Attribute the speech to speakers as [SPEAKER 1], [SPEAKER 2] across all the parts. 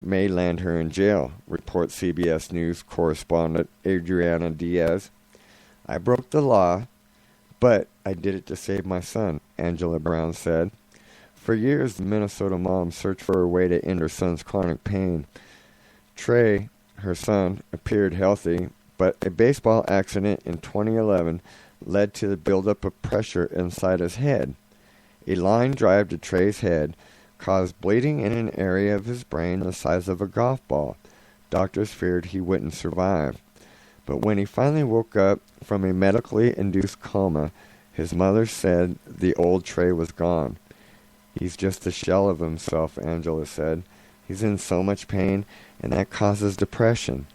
[SPEAKER 1] may land her in jail, reports CBS News correspondent Adriana Diaz. I broke the law, but I did it to save my son, Angela Brown said. For years, the Minnesota mom searched for a way to end her son's chronic pain. Trey, her son, appeared healthy, but a baseball accident in 2011 led to the buildup of pressure inside his head. A line drive to Trey's head caused bleeding in an area of his brain the size of a golf ball. Doctors feared he wouldn't survive. But when he finally woke up from a medically induced coma, his mother said the old Trey was gone. He's just a shell of himself, Angela said. He's in so much pain, and that causes depression.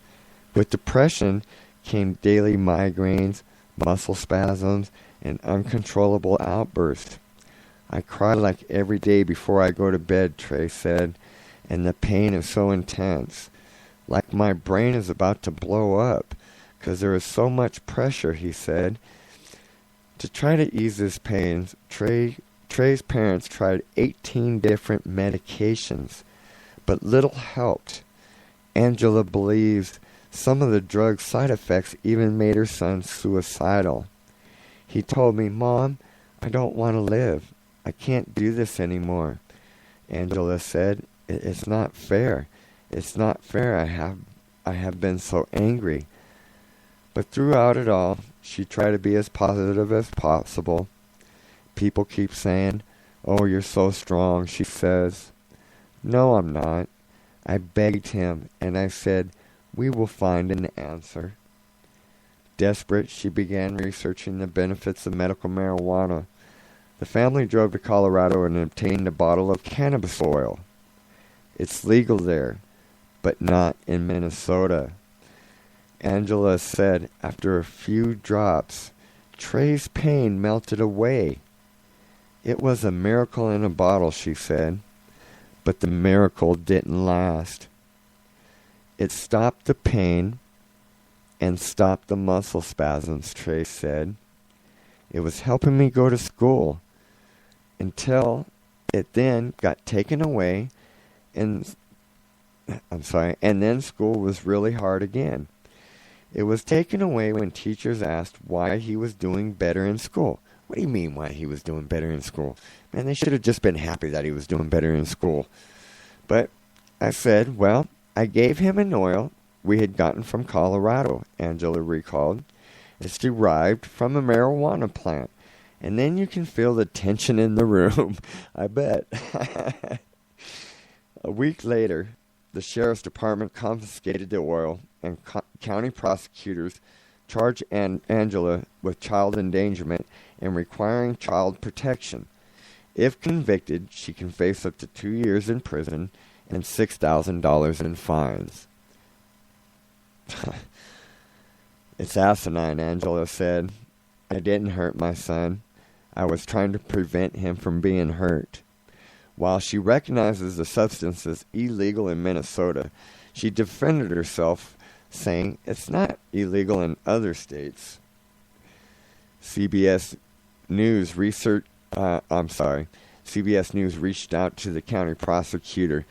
[SPEAKER 1] With depression came daily migraines, muscle spasms, and uncontrollable outbursts. I cry like every day before I go to bed, Trey said, and the pain is so intense. Like my brain is about to blow up, because there is so much pressure, he said. To try to ease his pains, Trey's parents tried 18 different medications, but little helped. Angela believes some of the drug side effects even made her son suicidal. He told me, Mom, I don't want to live. I can't do this anymore. Angela said, It's not fair. It's not fair. I have been so angry. But throughout it all, she tried to be as positive as possible. People keep saying, Oh, you're so strong, she says. No, I'm not. I begged him, and I said, We will find an answer. Desperate, she began researching the benefits of medical marijuana. The family drove to Colorado and obtained a bottle of cannabis oil. It's legal there, but not in Minnesota. Angela said after a few drops, Trey's pain melted away. It was a miracle in a bottle, she said, but the miracle didn't last. It stopped the pain and stopped the muscle spasms, Trey said. It was helping me go to school until it then got taken away and then school was really hard again. It was taken away when teachers asked why he was doing better in school. What do you mean why he was doing better in school? Man, they should have just been happy that he was doing better in school. But I said, well, I gave him an oil we had gotten from Colorado, Angela recalled. It's derived from a marijuana plant. And then you can feel the tension in the room, I bet. A week later, the sheriff's department confiscated the oil, and county prosecutors charged Angela with child endangerment and requiring child protection. If convicted, she can face up to 2 years in prison and $6,000 in fines. It's asinine, Angela said. I didn't hurt my son. I was trying to prevent him from being hurt. While she recognizes the substance is illegal in Minnesota, she defended herself, saying it's not illegal in other states. CBS News reached out to the county prosecutor,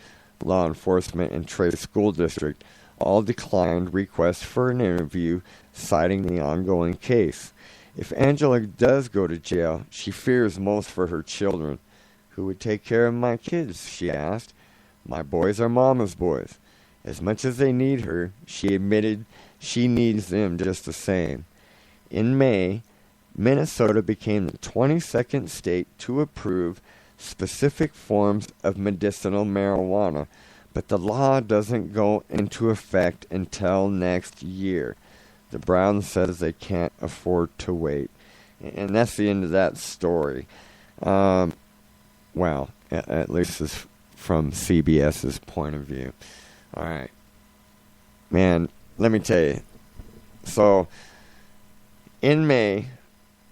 [SPEAKER 1] law enforcement, and Trey School District. All declined requests for an interview, citing the ongoing case. If Angela does go to jail, she fears most for her children. Who would take care of my kids, she asked. My boys are Mama's boys. As much as they need her, she admitted she needs them just the same. In May, Minnesota became the 22nd state to approve specific forms of medicinal marijuana, but the law doesn't go into effect until next year. The Brown says they can't afford to wait. And that's the end of that story. Well, at least is from CBS's point of view. All right. Man, let me tell you. So, in May,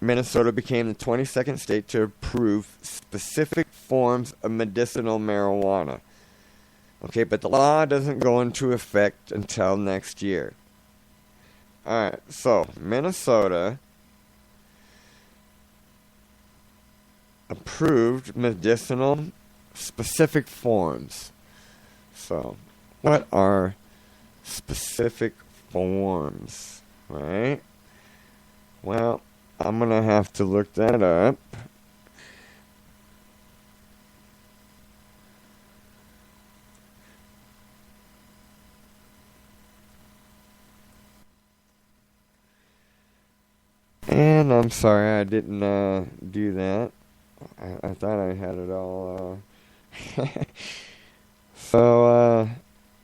[SPEAKER 1] Minnesota became the 22nd state to approve specific forms of medicinal marijuana. Okay, but the law doesn't go into effect until next year. All right, so Minnesota approved medicinal specific forms. So, What are specific forms, right? Well, I'm going to have to look that up. And I'm sorry I didn't do that. I thought I had it all. So,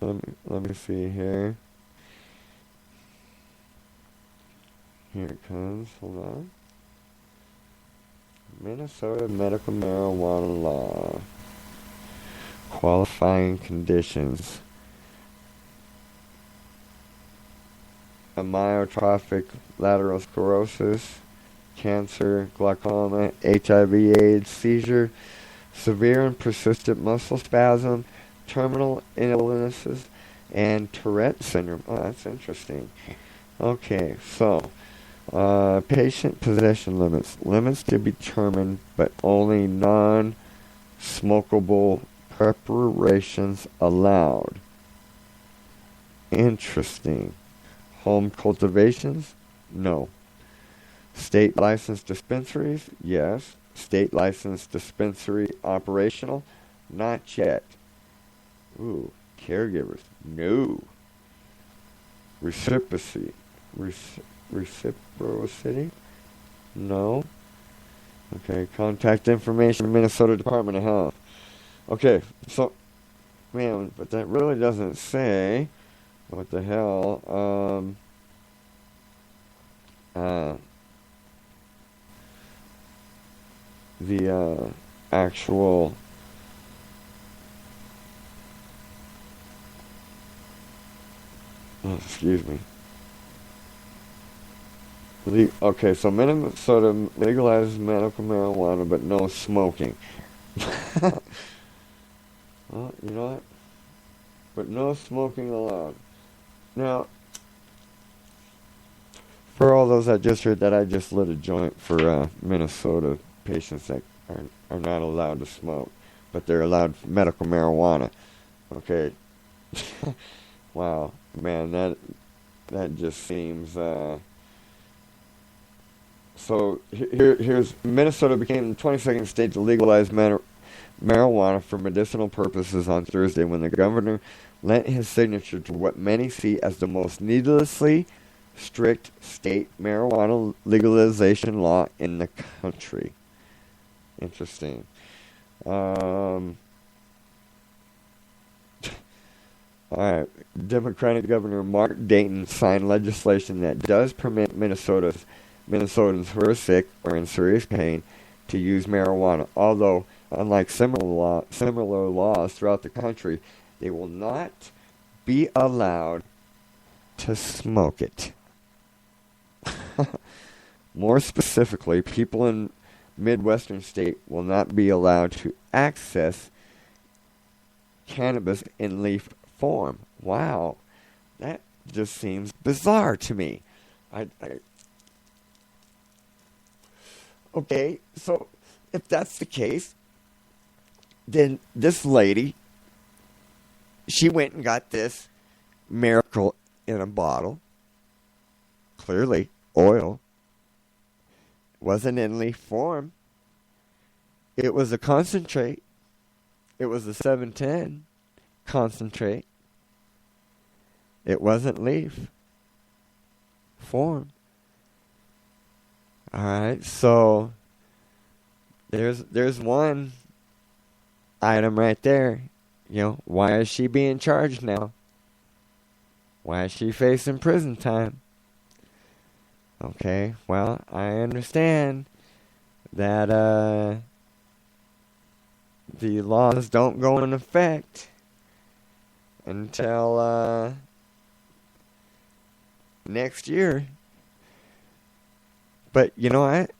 [SPEAKER 1] let me see here. Here it comes. Hold on. Minnesota medical marijuana law. Qualifying conditions. Amyotrophic lateral sclerosis, cancer, glaucoma, HIV/AIDS, seizure, severe and persistent muscle spasm, terminal illnesses, and Tourette syndrome. Oh, that's interesting. Okay, so patient possession limits. Limits to be determined, but only non-smokable preparations allowed. Interesting. Home cultivations? No. State licensed dispensaries? Yes. State licensed dispensary operational? Not yet. Ooh, caregivers? No. Reciprocity? Reciprocity? No. Okay, contact information, Minnesota Department of Health. Okay, so, man, but that really doesn't say... What the hell? The actual excuse me. Okay, so Minnesota legalizes medical marijuana, but no smoking. Well, you know what? But no smoking allowed. Now, for all those that just heard that, I just lit a joint for Minnesota patients that are not allowed to smoke, but they're allowed medical marijuana. Okay. Wow, man, that just seems. So here's Minnesota became the 22nd state to legalize marijuana for medicinal purposes on Thursday when the governor lent his signature to what many see as the most needlessly strict state marijuana legalization law in the country. Interesting. Alright. Democratic Governor Mark Dayton signed legislation that does permit Minnesotans who are sick or in serious pain to use marijuana, although, unlike similar laws throughout the country, they will not be allowed to smoke it. More specifically, people in Midwestern state will not be allowed to access cannabis in leaf form. Wow, that just seems bizarre to me. Okay, so if that's the case, then this lady, she went and got this miracle in a bottle. Clearly, oil. Wasn't in leaf form. It was a concentrate. It was a 710 concentrate. It wasn't leaf form. Alright, so there's one item right there. You know, why is she being charged now? Why is she facing prison time? Okay, well, I understand that the laws don't go in effect until next year. But you know what?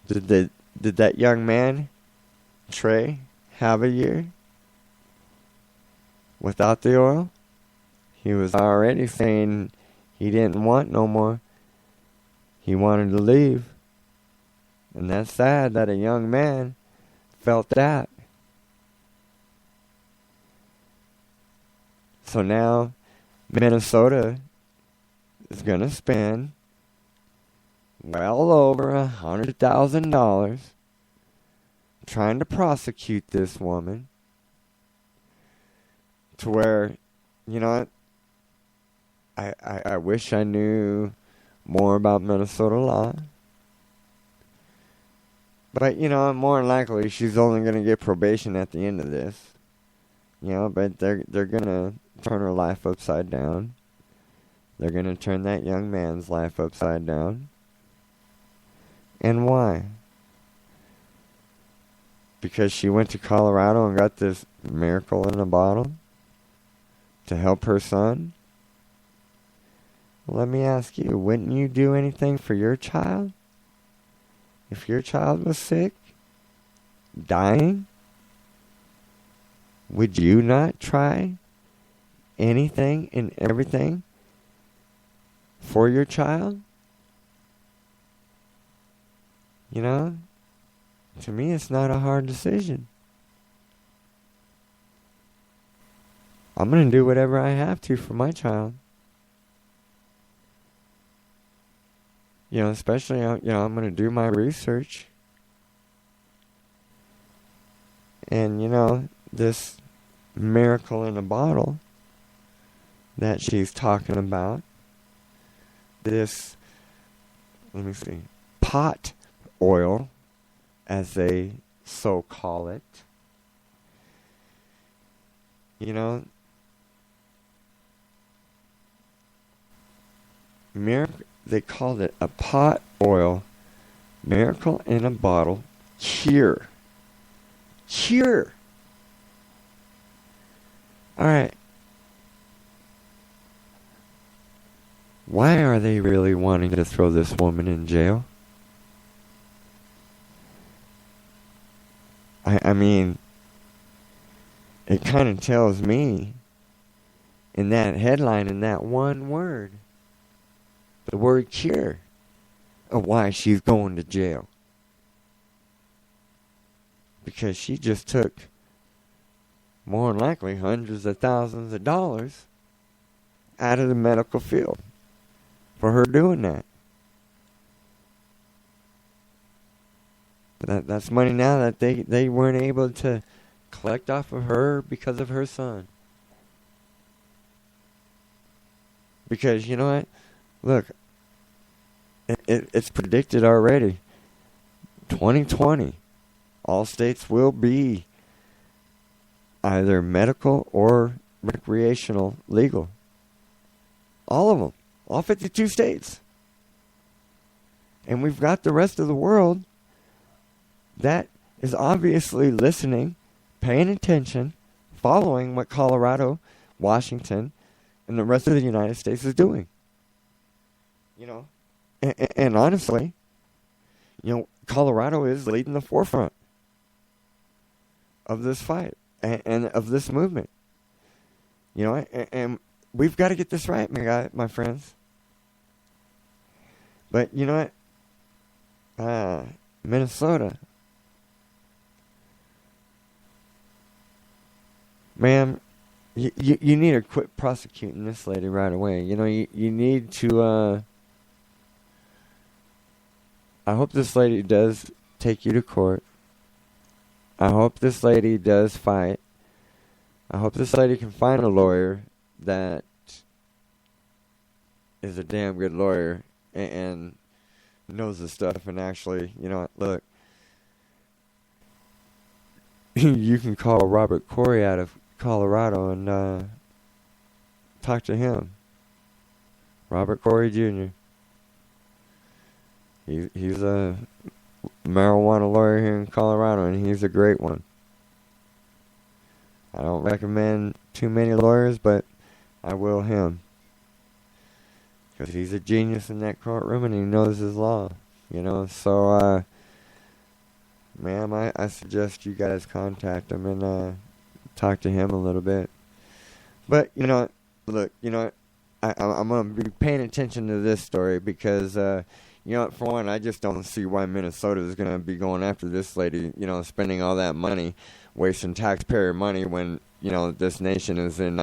[SPEAKER 1] Did that young man, Trey, have a year without the oil? He was already saying he didn't want no more. He wanted to leave. And that's sad that a young man felt that. So now Minnesota is going to spend well over $100,000 trying to prosecute this woman to where, you know what, I wish I knew more about Minnesota law. But, you know, more than likely, she's only going to get probation at the end of this. You know, but they're going to turn her life upside down. They're going to turn that young man's life upside down. And why? Because she went to Colorado and got this miracle in a bottle to help her son? Let me ask you, wouldn't you do anything for your child? If your child was sick, dying, would you not try anything and everything for your child? You know, to me it's not a hard decision. I'm going to do whatever I have to for my child. You know, especially, I'm going to do my research. And, you know, this miracle in a bottle that she's talking about, this, let me see, pot oil, as they so call it. You know, they called it a pot oil miracle in a bottle cure. Cure. All right. Why are they really wanting to throw this woman in jail? I mean, it kind of tells me in that headline, in that one word, the word cure, of why she's going to jail. Because she just took, more than likely, hundreds of thousands of dollars out of the medical field for her doing that. That's money now that they weren't able to collect off of her because of her son. Because, you know what? Look, it's predicted already. 2020, all states will be either medical or recreational legal. All of them. All 52 states. And we've got the rest of the world that is obviously listening, paying attention, following what Colorado, Washington, and the rest of the United States is doing. You know, and honestly, you know, Colorado is leading the forefront of this fight and of this movement. You know, and we've got to get this right, my friends. But you know what? Minnesota. Ma'am, you need to quit prosecuting this lady right away. You know, you need to, I hope this lady does take you to court. I hope this lady does fight. I hope this lady can find a lawyer that is a damn good lawyer and knows the stuff and actually, you know, look, you can call Robert Corey out of Colorado and talk to him. Robert Corey Jr. He's a marijuana lawyer here in Colorado, and he's a great one. I don't recommend too many lawyers, but I will him. Because he's a genius in that courtroom, and he knows his law. You know, so, ma'am, I suggest you guys contact him and talk to him a little bit. But, you know, look, you know, I'm going to be paying attention to this story because, you know, for one, I just don't see why Minnesota is going to be going after this lady, you know, spending all that money, wasting taxpayer money when, you know, this nation is in